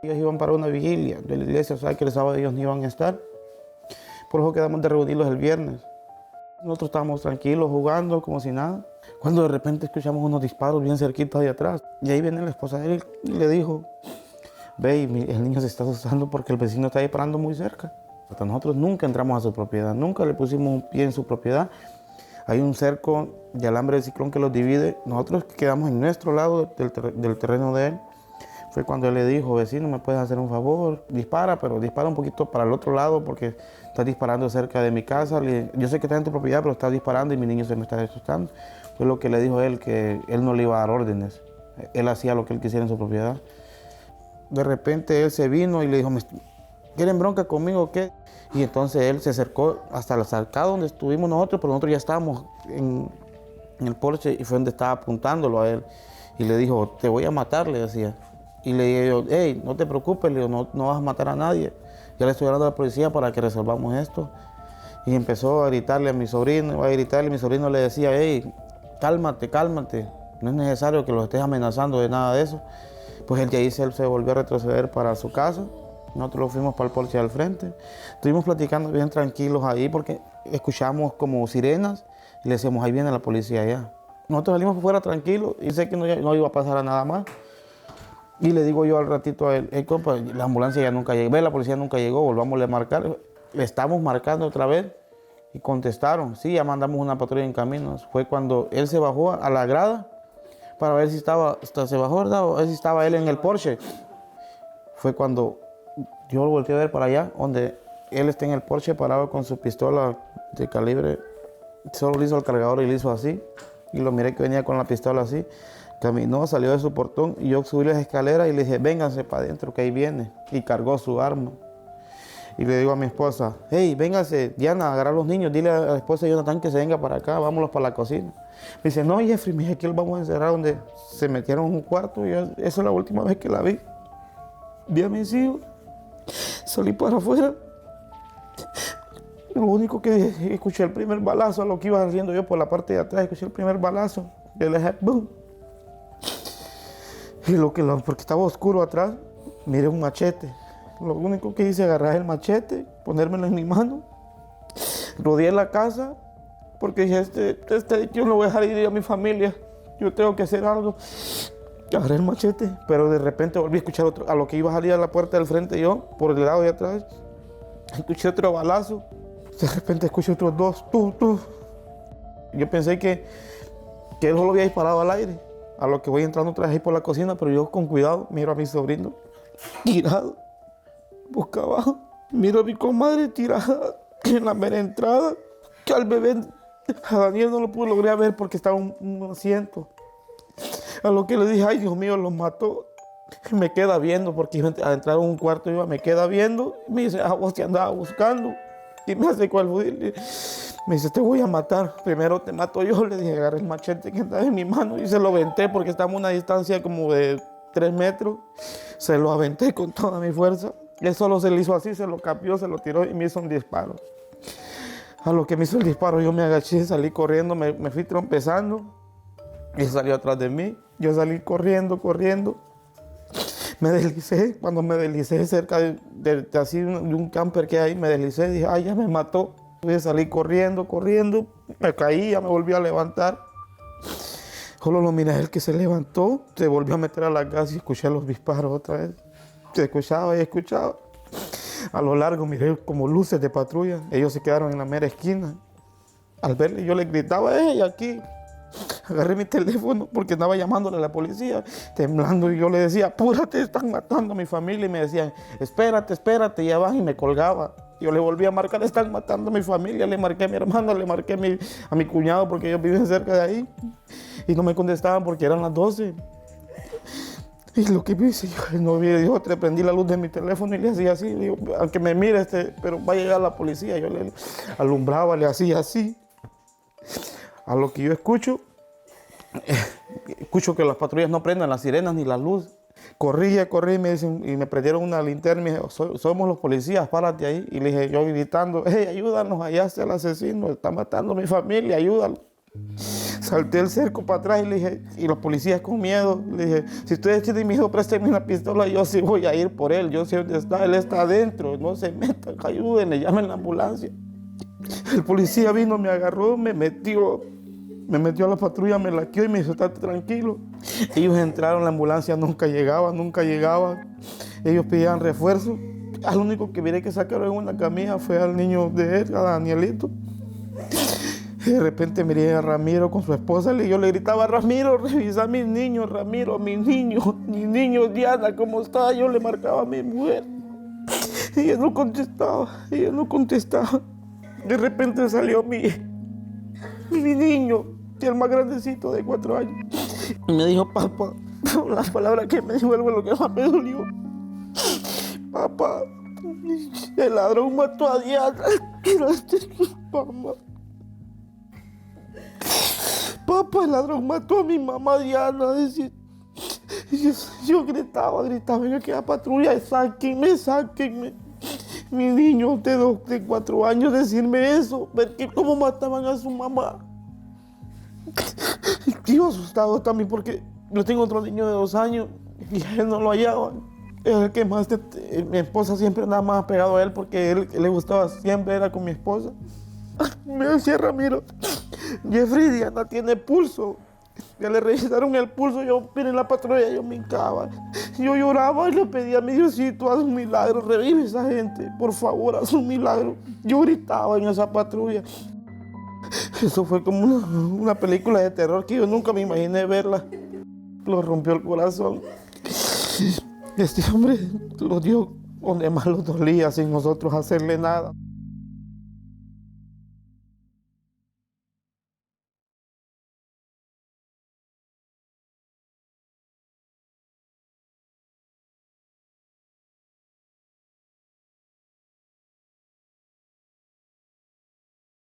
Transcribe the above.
Ellos iban para una vigilia de la iglesia, o sea que el sábado ellos no iban a estar. Por eso quedamos de reunirlos el viernes. Nosotros estábamos tranquilos jugando como si nada, cuando de repente escuchamos unos disparos bien cerquitos ahí atrás. Y ahí viene la esposa de él y le dijo: ve, el niño se está asustando porque el vecino está disparando muy cerca. Hasta nosotros nunca entramos a su propiedad, nunca le pusimos un pie en su propiedad. Hay un cerco de alambre de ciclón que los divide. Nosotros quedamos en nuestro lado del terreno de él. Fue cuando él le dijo: vecino, ¿me puedes hacer un favor? Dispara, pero dispara un poquito para el otro lado porque estás disparando cerca de mi casa. Yo sé que estás en tu propiedad, pero estás disparando y mi niño se me está asustando. Fue lo que le dijo él, que él no le iba a dar órdenes. Él hacía lo que él quisiera en su propiedad. De repente él se vino y le dijo: ¿quieren bronca conmigo o qué? Y entonces él se acercó hasta la cercada donde estuvimos nosotros, pero nosotros ya estábamos en el porche y fue donde estaba apuntándolo a él. Y le dijo: te voy a matar, le decía. Y le dije yo: hey, no te preocupes, le digo, no vas a matar a nadie. Ya le estoy hablando a la policía para que resolvamos esto. Y empezó a gritarle a mi sobrino, mi sobrino le decía: hey, cálmate, cálmate. No es necesario que los estés amenazando de nada de eso. Pues el que ahí se volvió a retroceder para su casa. Nosotros lo fuimos para el porche al frente. Estuvimos platicando bien tranquilos ahí porque escuchamos como sirenas y le decíamos: ahí viene la policía allá. Nosotros salimos por fuera tranquilos y sé que no iba a pasar a nada más. Y le digo yo al ratito a él: hey, compa, la ambulancia ya nunca llegó, la policía nunca llegó, volvámosle a marcar. Le estamos marcando otra vez y contestaron: sí, ya mandamos una patrulla en caminos. Fue cuando él se bajó a la grada para ver si se bajó, ¿verdad? O ver si estaba él en el Porsche. Fue cuando yo lo volteé a ver para allá, donde él está en el Porsche parado con su pistola de calibre. Solo le hizo el cargador y le hizo así. Y lo miré que venía con la pistola así. Caminó, salió de su portón y yo subí las escaleras y le dije: vénganse para adentro que ahí viene. Y cargó su arma. Y le digo a mi esposa: hey, véngase, Diana, agarrar a los niños, dile a la esposa de Jonathan que se venga para acá, vámonos para la cocina. Me dice: no, Jeffrey, mire, aquí los vamos a encerrar donde se metieron en un cuarto. Y esa es la última vez que la vi. Vi a mis hijos, salí para afuera. Lo único que escuché el primer balazo, a lo que iba haciendo yo por la parte de atrás, escuché el primer balazo. Y le dije: boom. Y porque estaba oscuro atrás, miré un machete. Lo único que hice, agarrar el machete, ponérmelo en mi mano, rodeé la casa, porque dije: yo no voy a dejar ir a mi familia, yo tengo que hacer algo. Agarré el machete, pero de repente volví a escuchar a lo que iba a salir a la puerta del frente yo, por el lado de atrás, escuché otro balazo, de repente escuché otros dos, Yo pensé que él solo había disparado al aire. A lo que voy entrando otra vez ahí por la cocina, pero yo con cuidado miro a mi sobrino tirado, boca abajo. Miro a mi comadre tirada en la mera entrada. Que al bebé, a Daniel no lo logré ver porque estaba en un asiento. A lo que le dije: ay, Dios mío, los mató. Me queda viendo porque a entrar a un cuarto me queda viendo. Me dice: vos te andaba buscando. Y me hace cuál fusil. Me dice: te voy a matar, primero te mato yo. Le dije: agarré el machete que estaba en mi mano y se lo aventé porque estamos a una distancia como de 3 metros. Se lo aventé con toda mi fuerza. Él solo se le hizo así, se lo cambió, se lo tiró y me hizo un disparo. A lo que me hizo el disparo, yo me agaché, salí corriendo, me fui trompezando. Él salió atrás de mí, yo salí corriendo. Me deslicé, cuando me deslicé cerca de un camper que hay, me deslicé, dije: ay, ya me mató. Yo salí corriendo, me caí, ya me volví a levantar. Solo lo miré a él que se levantó, se volvió a meter a la casa y escuché los disparos otra vez. Se escuchaba y escuchaba. A lo largo miré como luces de patrulla, ellos se quedaron en la mera esquina. Al verle yo le gritaba: hey, aquí. Agarré mi teléfono porque andaba llamándole a la policía, temblando, y yo le decía: apúrate, están matando a mi familia. Y me decían: espérate, ya van, y me colgaba. Yo le volví a marcar: están matando a mi familia. Le marqué a mi hermano, le marqué a mi cuñado porque ellos viven cerca de ahí. Y no me contestaban porque eran las 12. Y lo que hice, yo no vi, yo te prendí la luz de mi teléfono y le hacía así. Digo: aunque me mire, pero va a llegar la policía. Yo le alumbraba, le hacía así. A lo que yo escucho que las patrullas no prendan las sirenas ni la luz. Corrí y me dicen, y me prendieron una linterna y me dijeron: somos los policías, párate ahí. Y le dije yo gritando: hey, ayúdanos, allá está el asesino, está matando a mi familia, ayúdalo. Salté el cerco para atrás y le dije, y los policías con miedo, le dije, si ustedes tienen miedo, préstenme una pistola, yo sí voy a ir por él, yo sé dónde está, él está adentro, no se metan, ayúdenle, llamen la ambulancia. El policía vino, me agarró, me metió a la patrulla, me laqueó y me dijo, estate tranquilo. Ellos entraron, la ambulancia nunca llegaba. Ellos pedían refuerzo. Al único que miré que sacaron en una camilla fue al niño de él, a Danielito. Y de repente miré a Ramiro con su esposa y yo le gritaba, Ramiro, revisa a mis niños, Ramiro, mis niños, Diana, ¿cómo está? Yo le marcaba a mi mujer. Y ella no contestaba. De repente salió mi niño, el más grandecito de 4 años. Y me dijo, papá, las palabras que me dijo algo lo que más me dolió. Papá, el ladrón mató a Diana. Mamá. Papá, el ladrón mató a mi mamá Diana. Decía, yo gritaba en aquella patrulla, sáquenme. Mi niño de 4 años decirme eso, ver cómo mataban a su mamá. Yo asustado también porque yo tengo otro niño de 2 años y a él no lo hallaban. El que más, mi esposa siempre andaba más pegado a él porque él le gustaba siempre, era con mi esposa. Me decía Ramiro, Jeffrey, Diana tiene pulso. Ya le revisaron el pulso, yo vine en la patrulla, yo me hincaba. Yo lloraba y le pedía a mi Diosito, haz un milagro, revive a esa gente, por favor, haz un milagro. Yo gritaba en esa patrulla. Eso fue como una película de terror que yo nunca me imaginé verla. Lo rompió el corazón. Este hombre lo dio donde más lo dolía sin nosotros hacerle nada.